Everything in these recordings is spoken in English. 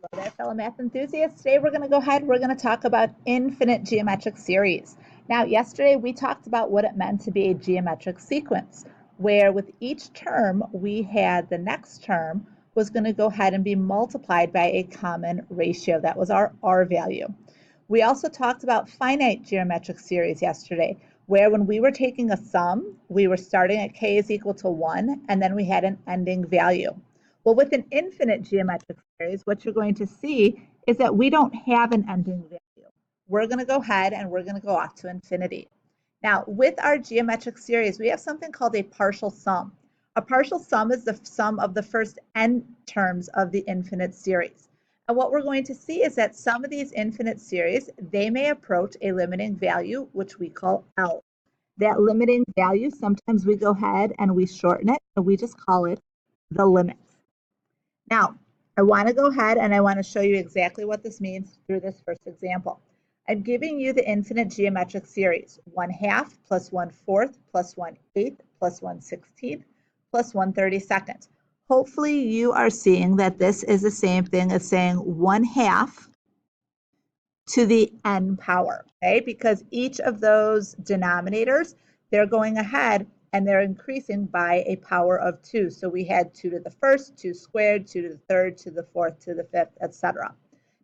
Hello there, fellow math enthusiasts. Today we're going to talk about infinite geometric series. Now, yesterday we talked about what it meant to be a geometric sequence, where with each term we had the next term was going to go ahead and be multiplied by a common ratio. That was our R value. We also talked about finite geometric series yesterday, where when we were taking a sum, we were starting at k is equal to 1, and then we had an ending value. Well, with an infinite geometric series, what you're going to see is that we don't have an ending value. We're going to go ahead and we're going to go off to infinity. Now, with our geometric series, we have something called a partial sum. A partial sum is the sum of the first n terms of the infinite series. And what we're going to see is that some of these infinite series, they may approach a limiting value, which we call L. That limiting value, sometimes we go ahead and we shorten it, and we just call it the limit. Now, I want to go ahead and I want to show you exactly what this means through this first example. I'm giving you the infinite geometric series, 1/2 plus 1/4 plus 1/8 plus 1/16 plus 1/32. Hopefully you are seeing that this is the same thing as saying 1/2 to the n power, okay? Because each of those denominators, they're going ahead and they're increasing by a power of 2. So we had 2 to the first, 2 squared, 2 to the third, to the fourth, to the fifth, etc.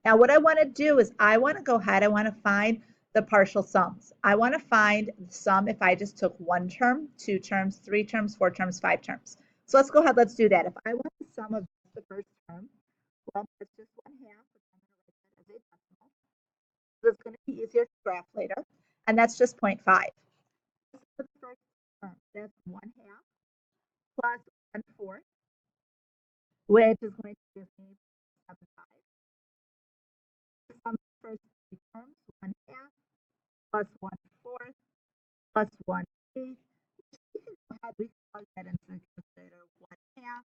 Now what I want to do is I want to go ahead, I want to find the partial sums. I want to find the sum if I just took 1 term, 2 terms, 3 terms, 4 terms, 5 terms. So let's go ahead, let's do that. If I want the sum of the first term, well, that's just 1/2, which I'm going to write that as a decimal. So it's going to be easier to graph later, and that's just 0.5. This is the first term. That's 1/2 plus 1/4, which is going to give me 0.75. The sum of the first three terms, 1/2 plus 1/4 plus 1/8. We can go ahead, we can plug that into the calculator. 1/2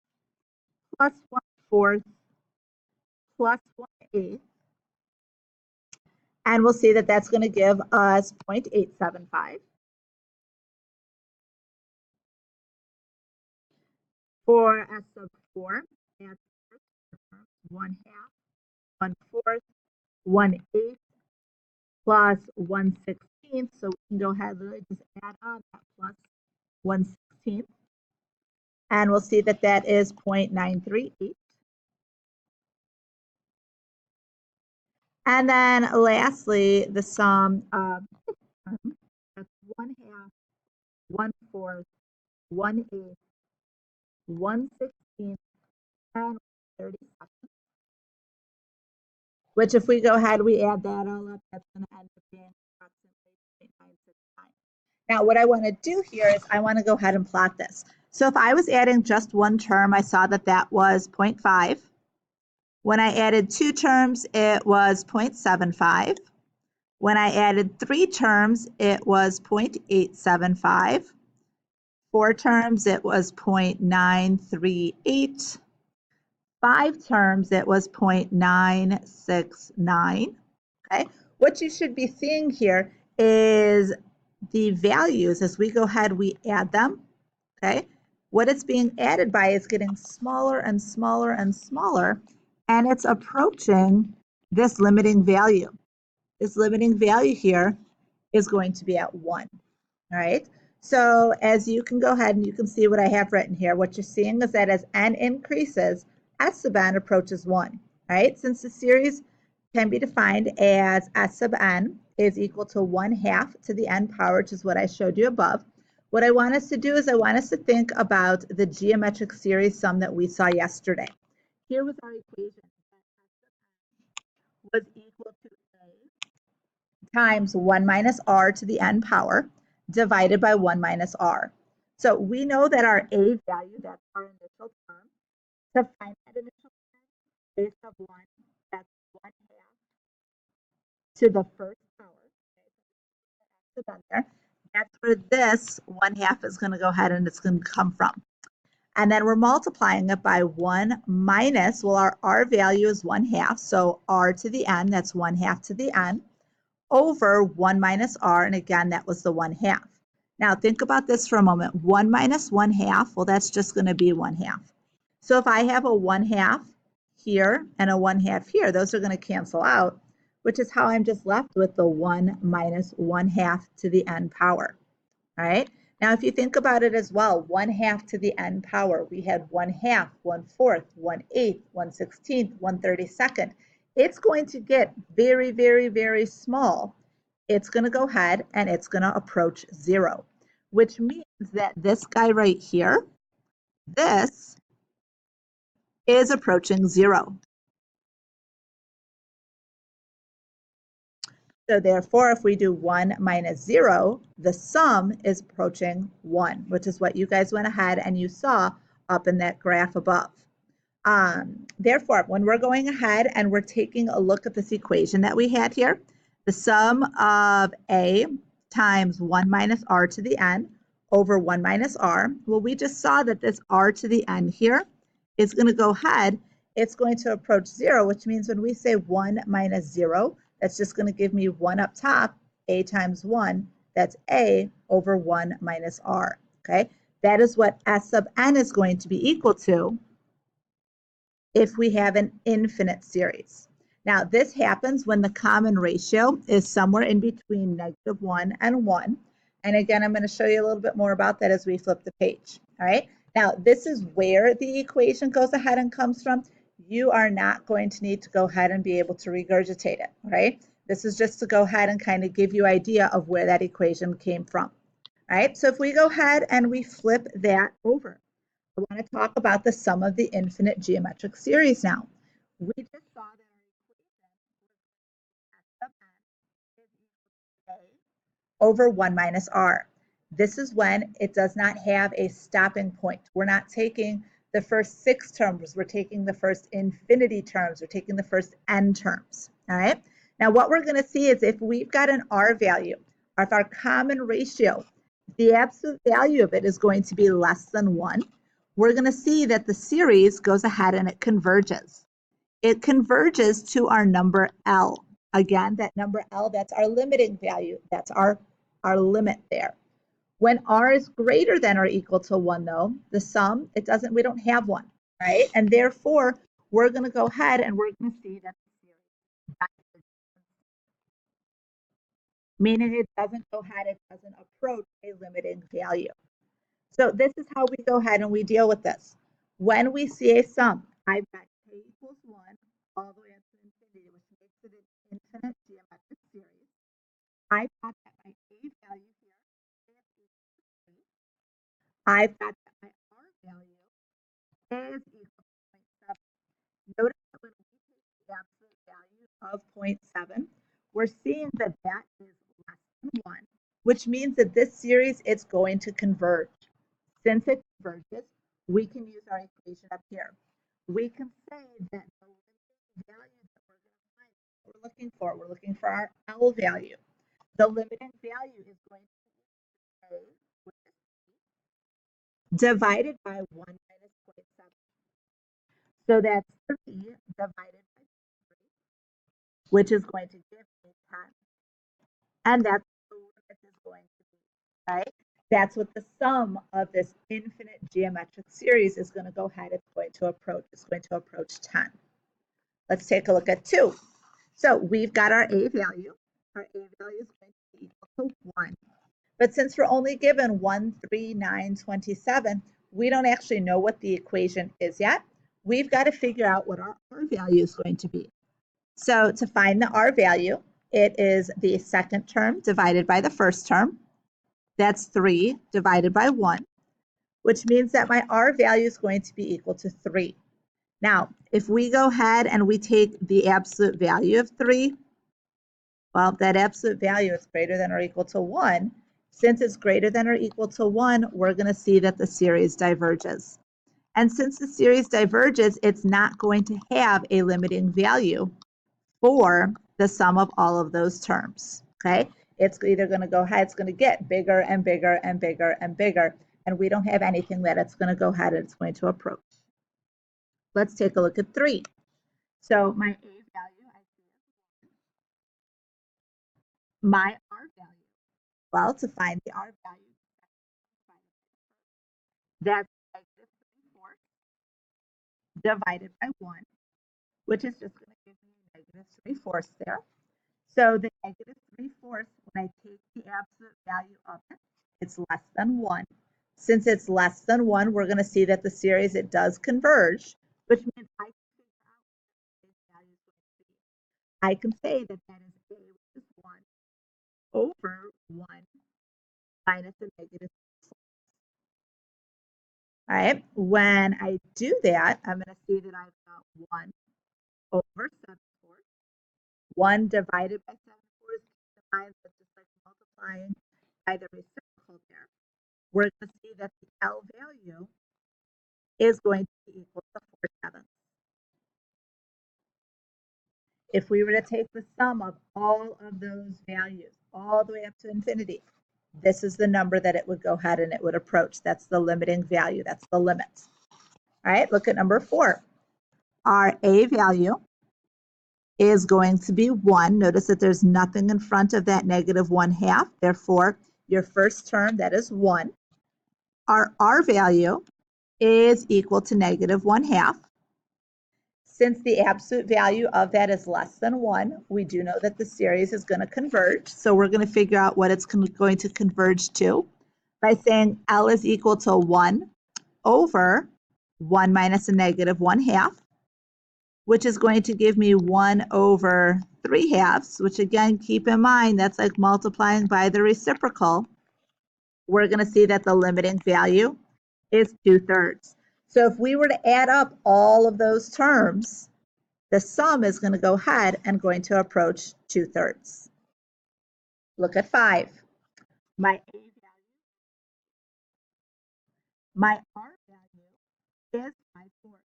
plus 1/4 plus 1/8. And we'll see that that's going to give us 0.875. For S sub 4, that's 1/2, 1/4, 1/8 plus 1/16. So we can go ahead and literally just add on that plus 1/16. And we'll see that that is 0.938. And then lastly, the sum of that's 1/2, 1/4, 1/8, 1/16, and 1/32. Which if we go ahead, we add that all up, that's going to end up being approximately 0.969. Now, what I want to do here is I want to go ahead and plot this. So if I was adding just one term, I saw that that was 0.5. When I added 2 terms, it was 0.75. When I added 3 terms, it was 0.875. 4 terms, it was 0.938. 5 terms, it was 0.969. Okay, what you should be seeing here is the values as we go ahead, we add them. Okay, what it's being added by is getting smaller and smaller and smaller, and it's approaching this limiting value. This limiting value here is going to be at 1. All right, so as you can go ahead and you can see what I have written here, what you're seeing is that as n increases, S sub n approaches 1. All right, since the series can be defined as S sub n is equal to 1/2 to the n power, which is what I showed you above. What I want us to do is I want us to think about the geometric series sum that we saw yesterday. Here was our equation. Was equal to A times 1 minus R to the n power divided by 1 minus R. So we know that our A value, that's our initial term. To find that initial term, A sub 1, that's 1/2 to the first power. Okay, that's where this 1/2 is going to go ahead and it's going to come from. And then we're multiplying it by 1 minus, well, our R value is 1/2, so R to the n, that's 1/2 to the n, over 1 minus R, and again, that was the 1/2. Now think about this for a moment. 1 minus 1/2, well, that's just going to be 1/2. So if I have a 1/2 here and a 1/2 here. Those are going to cancel out, which is how I'm just left with the 1 minus 1/2 to the n power. All right. Now, if you think about it as well, 1/2 to the n power, we had 1/2, 1/4, 1/8, 1/16, 1/32. It's going to get very, very, very small. It's going to go ahead and it's going to approach 0, which means that this guy right here, this is approaching 0. So therefore, if we do 1 minus 0, the sum is approaching 1, which is what you guys went ahead and you saw up in that graph above. Therefore, when we're going ahead and we're taking a look at this equation that we had here, the sum of a times 1 minus r to the n over 1 minus r, well, we just saw that this r to the n here is going to go ahead, it's going to approach 0, which means when we say 1 minus 0, that's just going to give me 1 up top, a times 1, that's a over 1 minus r, okay? That is what s sub n is going to be equal to if we have an infinite series. Now, this happens when the common ratio is somewhere in between -1 and 1. And again, I'm going to show you a little bit more about that as we flip the page. All right. Now, this is where the equation goes ahead and comes from. You are not going to need to go ahead and be able to regurgitate it. All right. This is just to go ahead and kind of give you an idea of where that equation came from. All right. So if we go ahead and we flip that over, I want to talk about the sum of the infinite geometric series now. We just saw that our equation was s sub n is equal to a over 1 minus r. This is when it does not have a stopping point. We're not taking the first 6 terms. We're taking the first infinity terms. We're taking the first n terms. All right. Now, what we're going to see is if we've got an r value, or if our common ratio, the absolute value of it is going to be less than 1, we're going to see that the series goes ahead and it converges. It converges to our number L. Again, that number L, that's our limiting value. That's our limit there. When r is greater than or equal to 1, though, the sum, we don't have one, right? And therefore, we're going to go ahead and we're going to see that the series diverges, meaning it doesn't go ahead, it doesn't approach a limiting value. So this is how we go ahead and we deal with this. When we see a sum, I've got k equals 1 all the way up to infinity, which makes it an infinite geometric series. I've got that my a value here is equal to 3. I've got that my r value is equal to 0.7. Notice that when we take the absolute value of 0.7, we're seeing that that is less than 1, which means that this series is going to converge. Since it converges, we can use our equation up here. We can say that the limiting value that we're going to find, what we're looking for our L value. The limiting value is going to be A, which is 3, divided by 1 minus 0.7. So that's 3 divided by 3, which is going to give me 10. And that's what the limit is going to be, right? That's what the sum of this infinite geometric series is going to go ahead. It's going to approach 10. Let's take a look at 2. So we've got our a value. Our a value is going to be equal to 1. But since we're only given 1, 3, 9, 27, we don't actually know what the equation is yet. We've got to figure out what our r value is going to be. So to find the r value, it is the second term divided by the first term. That's 3 divided by 1, which means that my r value is going to be equal to 3. Now, if we go ahead and we take the absolute value of 3, well, that absolute value is greater than or equal to 1. Since it's greater than or equal to 1, we're going to see that the series diverges. And since the series diverges, it's not going to have a limiting value for the sum of all of those terms, okay? It's either going to go ahead, it's going to get bigger and bigger and bigger and bigger, and we don't have anything that it's going to go ahead and it's going to approach. Let's take a look at 3. So my a value, I see is 1. My r value, well, to find the r value, that's -3/4 divided by 1. which is just going to give me -3/4 there. So the -3/4, when I take the absolute value of it, it's less than 1. Since it's less than 1, we're going to see that the series, it does converge, which means I can figure out what this value is going to be. I can say that that is a, which is 1, over 1 minus a -4. All right, when I do that, I'm going to see that I've got 1 over 7/4. 1 divided by 7/4 is divided, but just like multiplying by the reciprocal there, we're going to see that the L value is going to be equal to 4/7. If we were to take the sum of all of those values all the way up to infinity, this is the number that it would go ahead and it would approach. That's the limiting value. That's the limit. All right, look at number 4. Our A value is going to be 1. Notice that there's nothing in front of that -1/2. Therefore, your first term, that is 1. Our R value is equal to -1/2. Since the absolute value of that is less than 1, we do know that the series is going to converge. So we're going to figure out what it's going to converge to by saying L is equal to 1 over 1 minus a -1/2, which is going to give me 1 over 3/2, which again, keep in mind, that's like multiplying by the reciprocal. We're going to see that the limiting value is 2/3. So if we were to add up all of those terms, the sum is going to go ahead and going to approach 2/3. Look at 5. My A value, my R value is 5/4.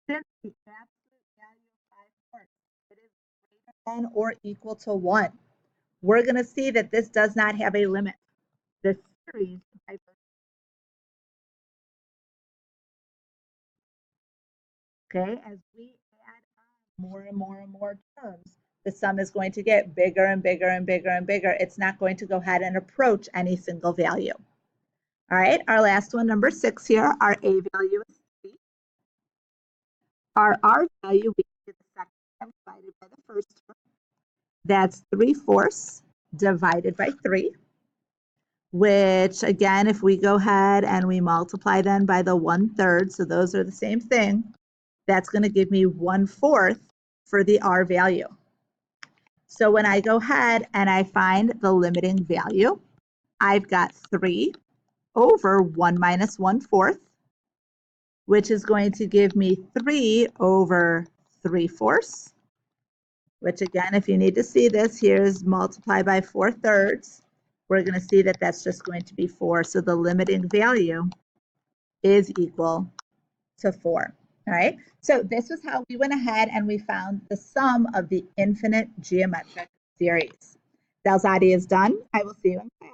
Since the absolute value of 5/4, it is greater than or equal to 1, we're going to see that this does not have a limit. The series, okay, as we add on more and more and more terms, the sum is going to get bigger and bigger and bigger and bigger. It's not going to go ahead and approach any single value. All right, our last one, number 6 here, our A value is 3. Our R value, we get the second term divided by the first term. That's 3/4 divided by 3, which again, if we go ahead and we multiply then by the 1/3, so those are the same thing, that's going to give me 1/4 for the R value. So when I go ahead and I find the limiting value, I've got 3 over 1 minus 1/4, which is going to give me 3 over 3/4, which again, if you need to see this, here's multiply by 4/3. We're going to see that that's just going to be 4. So the limiting value is equal to 4. All right, so this is how we went ahead and we found the sum of the infinite geometric series. Dalzadi is done. I will see you in class.